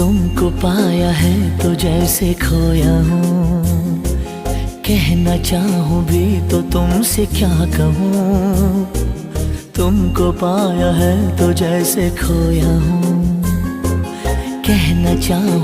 तुमको पाया है तो जैसे खोया हूँ, कहना चाहूँ भी तो तुमसे क्या कहूँ। तुमको पाया है तो जैसे खोया हूँ, कहना चाहूँ